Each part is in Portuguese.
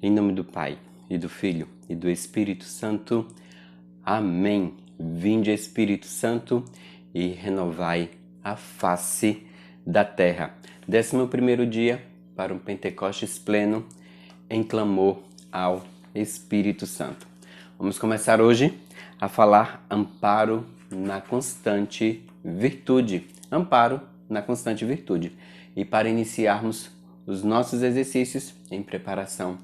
Em nome do Pai, e do Filho, e do Espírito Santo. Amém. Vinde, Espírito Santo, e renovai a face da terra. 11º dia para um Pentecostes pleno, em clamor ao Espírito Santo. Vamos começar hoje a falar amparo na constante virtude. Amparo na constante virtude. E para iniciarmos os nossos exercícios em preparação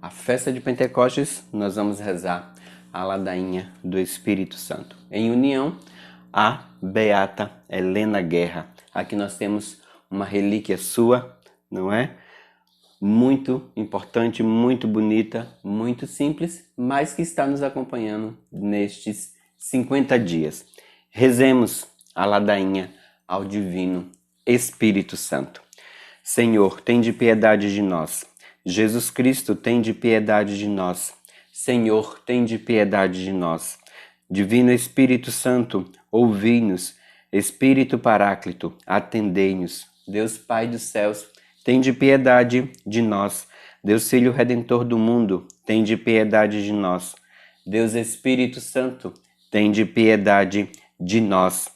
à festa de Pentecostes, nós vamos rezar a ladainha do Espírito Santo. Em união à Beata Helena Guerra. Aqui nós temos uma relíquia sua, não é? Muito importante, muito bonita, muito simples, mas que está nos acompanhando nestes 50 dias. Rezemos a ladainha ao Divino Espírito Santo. Senhor, tende piedade de nós. Jesus Cristo, tende piedade de nós. Senhor, tende piedade de nós. Divino Espírito Santo, ouvi-nos. Espírito Paráclito, atendei-nos. Deus Pai dos céus, tende piedade de nós. Deus Filho Redentor do mundo, tende piedade de nós. Deus Espírito Santo, tende piedade de nós.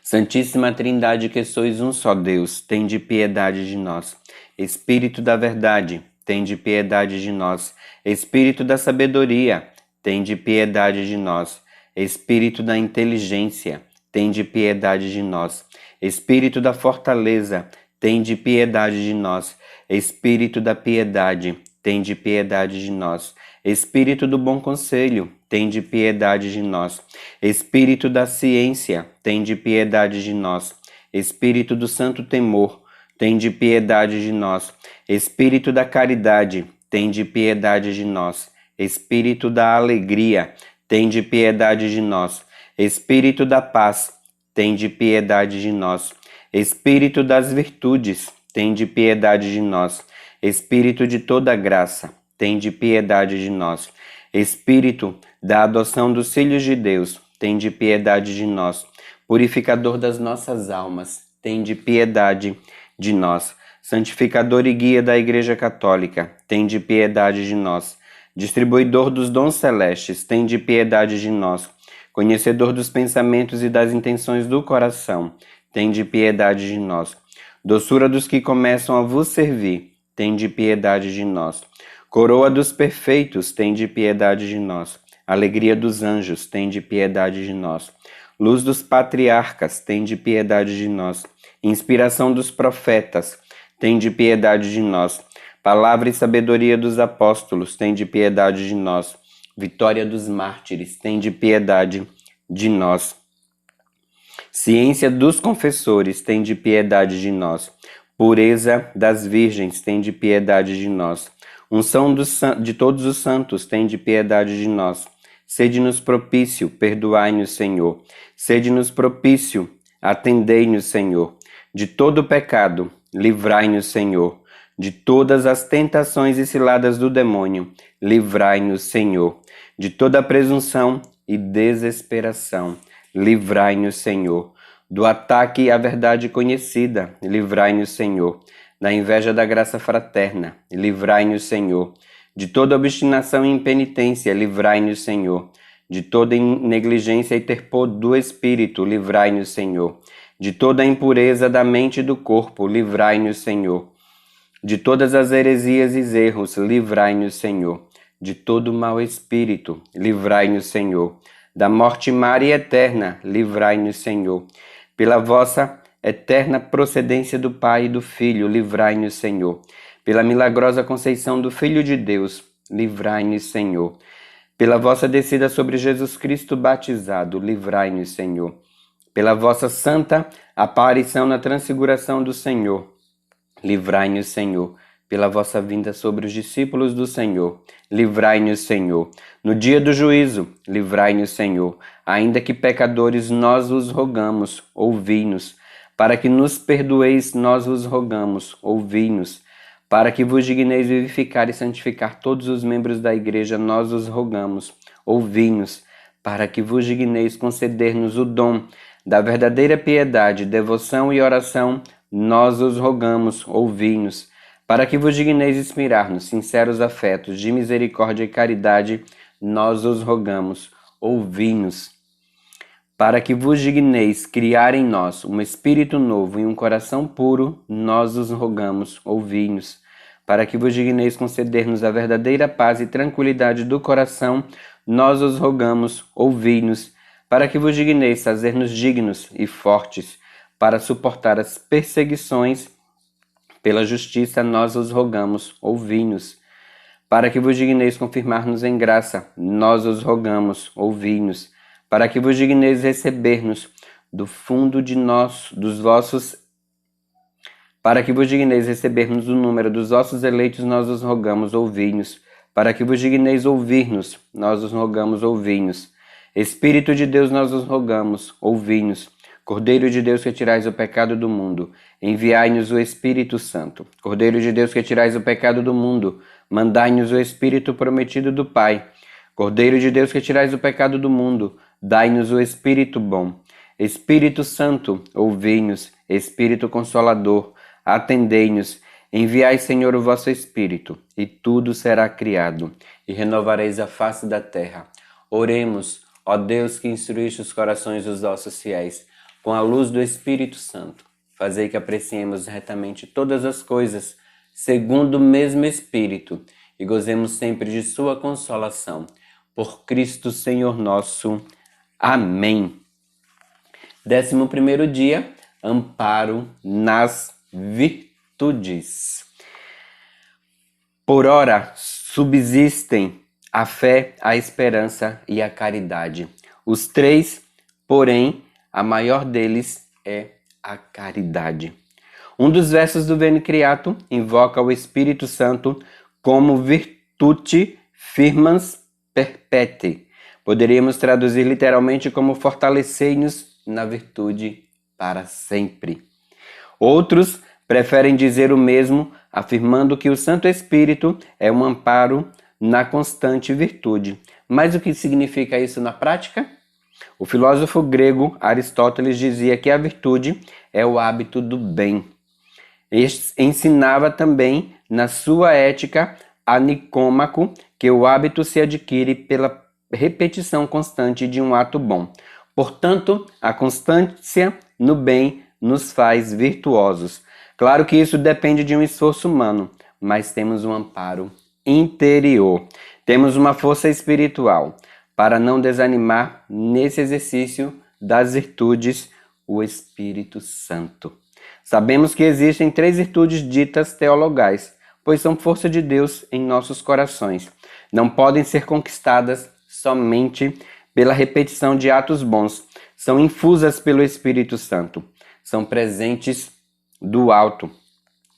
Santíssima Trindade, que sois um só Deus, tende piedade de nós. Espírito da verdade, tende piedade de nós. Espírito da sabedoria, tende piedade de nós. Espírito da inteligência, tende piedade de nós. Espírito da fortaleza, tende piedade de nós. Espírito da piedade, tende piedade de nós. Espírito do bom conselho, tende piedade de nós. Espírito da ciência, tende piedade de nós. Espírito do santo temor, tende piedade de nós. Espírito da caridade, tende piedade de nós. Espírito da alegria, tende piedade de nós. Espírito da paz, tende piedade de nós. Espírito das virtudes, tende piedade de nós. Espírito de toda graça, tende piedade de nós. Espírito da adoção dos filhos de Deus, tende piedade de nós. Purificador das nossas almas, tende piedade de nós. Santificador e guia da Igreja Católica, tende piedade de nós. Distribuidor dos dons celestes, tende piedade de nós. Conhecedor dos pensamentos e das intenções do coração, tende piedade de nós. Doçura dos que começam a vos servir, tende piedade de nós. Coroa dos perfeitos, tende piedade de nós. Alegria dos anjos, tende piedade de nós. Luz dos patriarcas, tende piedade de nós. Inspiração dos profetas, tende piedade de nós. Palavra e sabedoria dos apóstolos, tende piedade de nós. Vitória dos mártires, tende piedade de nós. Ciência dos confessores, tende piedade de nós. Pureza das virgens, tende piedade de nós. Unção de todos os santos, tende piedade de nós. Sede-nos propício, perdoai-nos, Senhor. Sede-nos propício, atendei-nos, Senhor. De todo pecado, livrai-nos, Senhor. De todas as tentações e ciladas do demônio, livrai-nos, Senhor. De toda presunção e desesperação, livrai-nos, Senhor. Do ataque à verdade conhecida, livrai-nos, Senhor. Da inveja da graça fraterna, livrai-nos, Senhor. De toda obstinação e impenitência, livrai-nos, Senhor. De toda negligência e torpor do espírito, livrai-nos, Senhor. De toda impureza da mente e do corpo, livrai-nos, Senhor. De todas as heresias e erros, livrai-nos, Senhor. De todo mau espírito, livrai-nos, Senhor. Da morte má e eterna, livrai-nos, Senhor. Pela vossa eterna procedência do Pai e do Filho, livrai-nos, Senhor. Pela milagrosa conceição do Filho de Deus, livrai-nos, Senhor. Pela vossa descida sobre Jesus Cristo batizado, livrai-nos, Senhor. Pela vossa santa aparição na transfiguração do Senhor, livrai-nos, Senhor. Pela vossa vinda sobre os discípulos do Senhor, livrai-nos, Senhor. No dia do juízo, livrai-nos, Senhor. Ainda que pecadores, nós vos rogamos, ouvi-nos. Para que nos perdoeis, nós vos rogamos, ouvi-nos. Para que vos digneis vivificar e santificar todos os membros da Igreja, nós vos rogamos, ouvi-nos. Para que vos digneis conceder-nos o dom da verdadeira piedade, devoção e oração, nós os rogamos, ouvi-nos. Para que vos digneis inspirar-nos sinceros afetos de misericórdia e caridade, nós os rogamos, ouvi-nos. Para que vos digneis criar em nós um espírito novo e um coração puro, nós os rogamos, ouvi-nos. Para que vos digneis conceder-nos a verdadeira paz e tranquilidade do coração, nós os rogamos, ouvi-nos. Para que vos digneis fazer-nos dignos e fortes, para suportar as perseguições pela justiça, nós os rogamos, ouvi-nos. Para que vos digneis confirmar-nos em graça, nós os rogamos, ouvi-nos. Para que vos digneis receber-nos do fundo dos vossos... Para que vos digneis receber-nos o número dos vossos eleitos, nós os rogamos, ouvi-nos. Para que vos digneis ouvir-nos, nós os rogamos, ouvi-nos. Espírito de Deus, nós os rogamos, ouvi-nos. Cordeiro de Deus que tirais o pecado do mundo, enviai-nos o Espírito Santo. Cordeiro de Deus que tirais o pecado do mundo, mandai-nos o Espírito prometido do Pai. Cordeiro de Deus que tirais o pecado do mundo, dai-nos o Espírito bom. Espírito Santo, ouvi-nos. Espírito Consolador, atendei-nos. Enviai, Senhor, o vosso Espírito, e tudo será criado, e renovareis a face da terra. Oremos, ó Deus que instruíste os corações dos vossos fiéis, com a luz do Espírito Santo, fazei que apreciemos retamente todas as coisas, segundo o mesmo Espírito, e gozemos sempre de sua consolação. Por Cristo Senhor nosso. Amém. 11º dia, amparo nas virtudes. Por ora, subsistem a fé, a esperança e a caridade. Os três, porém, a maior deles é a caridade. Um dos versos do Veni Creator invoca o Espírito Santo como virtute firmans perpete. Poderíamos traduzir literalmente como fortalecei-nos na virtude para sempre. Outros preferem dizer o mesmo, afirmando que o Santo Espírito é um amparo na constante virtude. Mas o que significa isso na prática? O filósofo grego Aristóteles dizia que a virtude é o hábito do bem. Ensinava também na sua ética a Nicômaco que o hábito se adquire pela repetição constante de um ato bom. Portanto, a constância no bem nos faz virtuosos. Claro que isso depende de um esforço humano, mas temos um amparo interior. Temos uma força espiritual para não desanimar nesse exercício das virtudes, o Espírito Santo. Sabemos que existem 3 virtudes ditas teologais, pois são força de Deus em nossos corações. Não podem ser conquistadas somente pela repetição de atos bons. São infusas pelo Espírito Santo. São presentes do alto.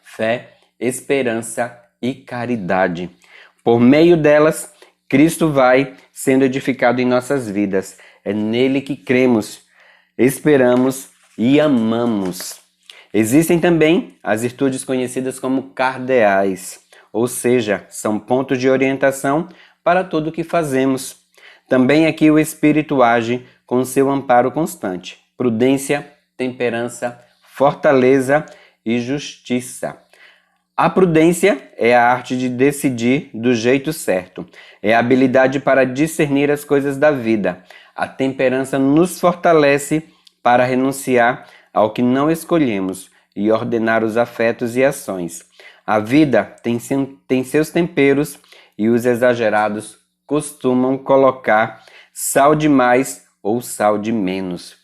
Fé, esperança e caridade. Por meio delas, Cristo vai sendo edificado em nossas vidas. É nele que cremos, esperamos e amamos. Existem também as virtudes conhecidas como cardeais, ou seja, são pontos de orientação para tudo o que fazemos. Também aqui o Espírito age com seu amparo constante. Prudência, temperança, fortaleza e justiça. A prudência é a arte de decidir do jeito certo. É a habilidade para discernir as coisas da vida. A temperança nos fortalece para renunciar ao que não escolhemos e ordenar os afetos e ações. A vida tem seus temperos e os exagerados costumam colocar sal de mais ou sal de menos.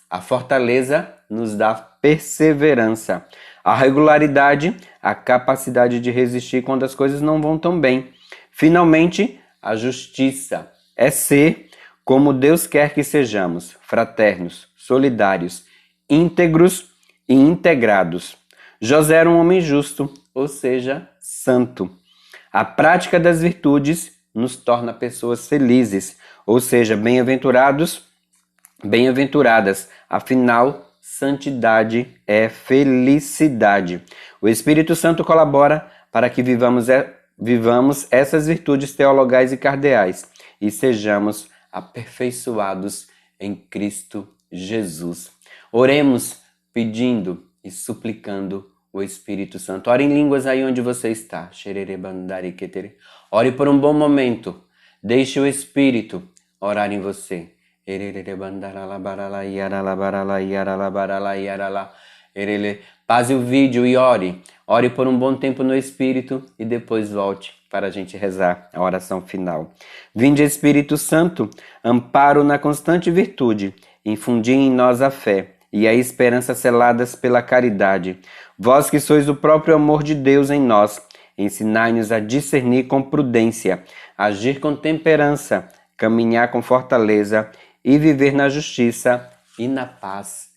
A fortaleza nos dá perseverança. A regularidade, a capacidade de resistir quando as coisas não vão tão bem. Finalmente, a justiça é ser como Deus quer que sejamos, fraternos, solidários, íntegros e integrados. José era um homem justo, ou seja, santo. A prática das virtudes nos torna pessoas felizes, ou seja, bem-aventuradas. Afinal, santidade é felicidade. O Espírito Santo colabora para que vivamos essas virtudes teologais e cardeais e sejamos aperfeiçoados em Cristo Jesus. Oremos pedindo e suplicando o Espírito Santo. Ore em línguas aí onde você está. Ore por um bom momento. Deixe o Espírito orar em você. Pause o vídeo e ore. Ore por um bom tempo no Espírito e depois volte para a gente rezar a oração final. Vinde, Espírito Santo, amparo na constante virtude, infundi em nós a fé e a esperança seladas pela caridade. Vós que sois o próprio amor de Deus em nós, ensinai-nos a discernir com prudência, agir com temperança, caminhar com fortaleza e viver na justiça e na paz.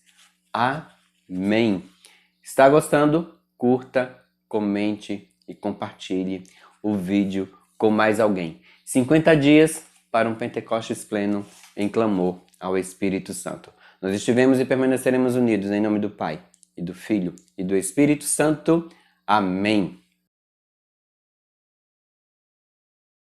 Amém. Está gostando? Curta, comente e compartilhe o vídeo com mais alguém. 50 dias para um Pentecostes pleno em clamor ao Espírito Santo. Nós estivemos e permaneceremos unidos em nome do Pai, e do Filho, e do Espírito Santo. Amém.